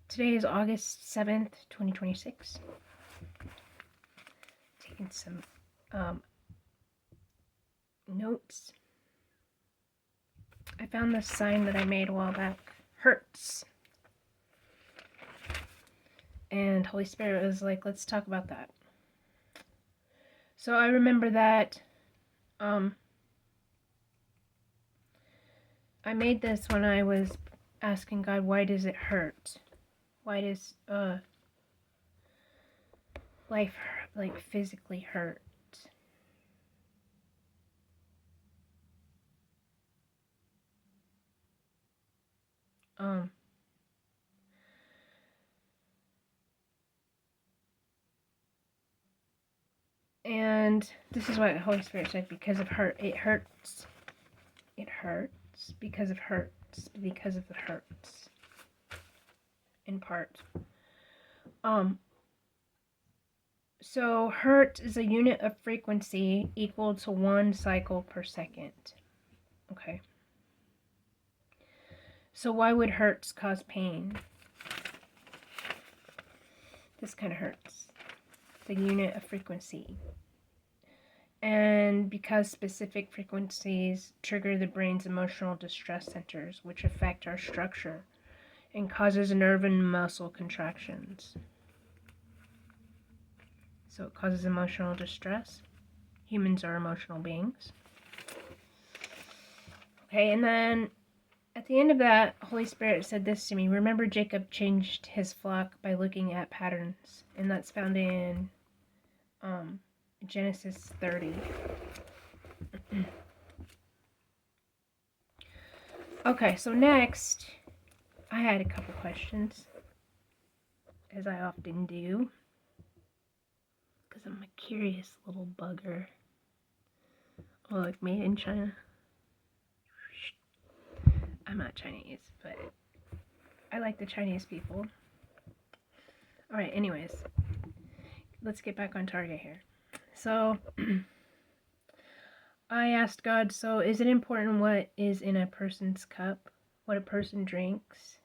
Today is August 7th, 2026. Taking some notes. I found this sign that I made a while back. Hurts. And Holy Spirit was like, let's talk about that. So I remember that I made this when I was asking God, why does it hurt? Why does life like physically hurt? And this is what the Holy Spirit said, because of hurt, it hurts. It hurts because of hurts, because of the hurts. In part. So hertz is a unit of frequency equal to 1 cycle per second. Okay. So why would hertz cause pain? This kind of hurts. The unit of frequency. And because specific frequencies trigger the brain's emotional distress centers, which affect our structure and causes nerve and muscle contractions. So it causes emotional distress. Humans are emotional beings. Okay, and then at the end of that, Holy Spirit said this to me. Remember, Jacob changed his flock by looking at patterns. And that's found in Genesis 30. Okay, so next, I had a couple questions, as I often do, because I'm a curious little bugger. Oh, like made in China. I'm not Chinese, but I like the Chinese people. Alright, anyways, let's get back on target here. So, I asked God, so is it important what is in a person's cup? What a person drinks?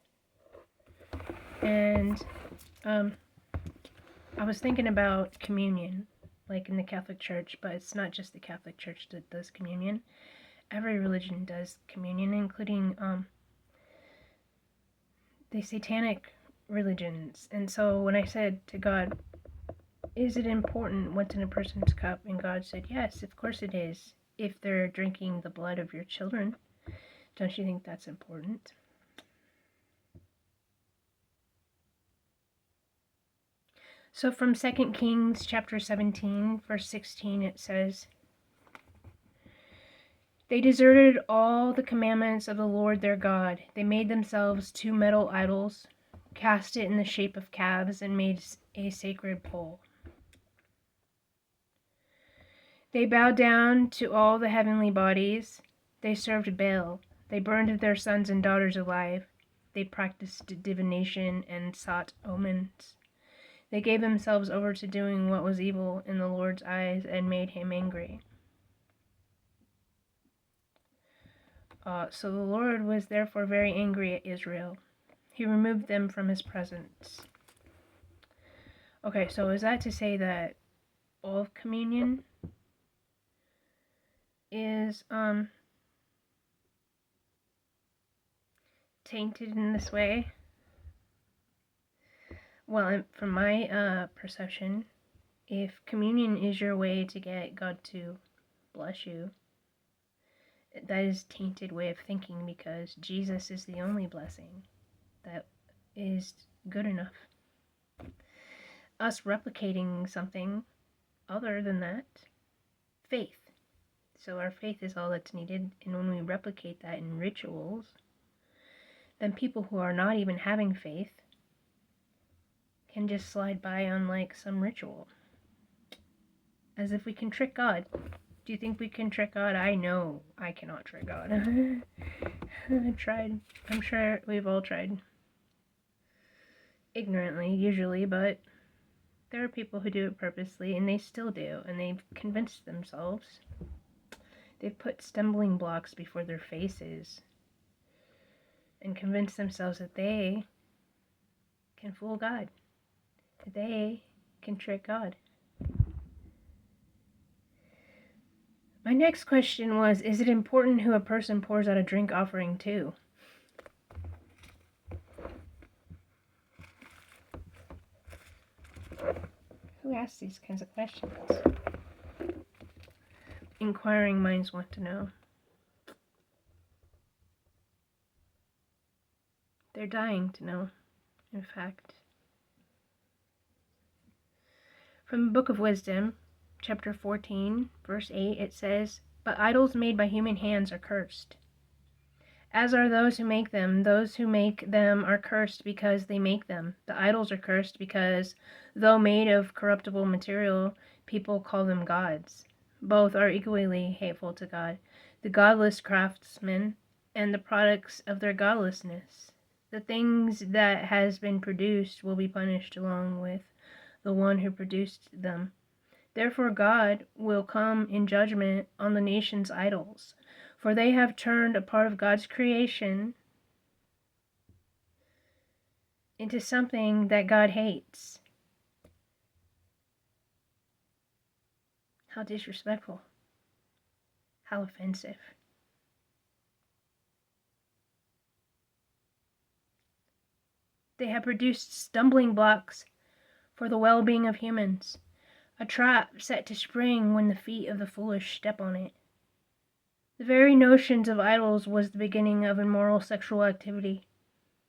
And I was thinking about communion, like in the Catholic Church, but it's not just the Catholic Church that does communion. Every religion does communion, including the satanic religions. And so when I said to God, is it important what's in a person's cup? And God said, yes, of course it is. If they're drinking the blood of your children, don't you think that's important? So from 2 Kings chapter 17, verse 16, it says, they deserted all the commandments of the Lord their God. They made themselves 2 metal idols, cast it in the shape of calves, and made a sacred pole. They bowed down to all the heavenly bodies. They served Baal. They burned their sons and daughters alive. They practiced divination and sought omens. They gave themselves over to doing what was evil in the Lord's eyes and made him angry. So the Lord was therefore very angry at Israel. He removed them from his presence. Okay, so is that to say that all of communion is tainted in this way? Well, from my perception, if communion is your way to get God to bless you, that is tainted way of thinking, because Jesus is the only blessing that is good enough. Us replicating something other than that, faith. So our faith is all that's needed, and when we replicate that in rituals, then people who are not even having faith can just slide by on like some ritual. As if we can trick God. Do you think we can trick God? I know I cannot trick God. I've tried. I'm sure we've all tried. Ignorantly, usually, but there are people who do it purposely, and they still do, and they've convinced themselves. They've put stumbling blocks before their faces and convinced themselves that they can fool God. They can trick God. My next question was, is it important who a person pours out a drink offering to? Who asks these kinds of questions? Inquiring minds want to know. They're dying to know, in fact. From the Book of Wisdom, chapter 14, verse 8, it says, "But idols made by human hands are cursed, as are those who make them. Those who make them are cursed because they make them. The idols are cursed because, though made of corruptible material, people call them gods. Both are equally hateful to God, the godless craftsmen and the products of their godlessness. The things that has been produced will be punished along with the one who produced them. Therefore God will come in judgment on the nation's idols, for they have turned a part of God's creation into something that God hates." How disrespectful. How offensive. They have produced stumbling blocks for the well-being of humans, a trap set to spring when the feet of the foolish step on it. The very notions of idols was the beginning of immoral sexual activity.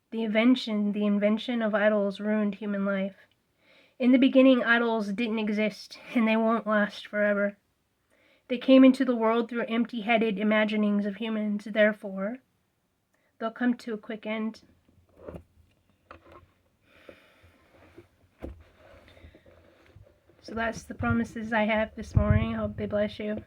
The invention of idols ruined human life. In the beginning, idols didn't exist, and they won't last forever. They came into the world through empty-headed imaginings of humans, therefore, they'll come to a quick end. So that's the promises I have this morning. I hope they bless you.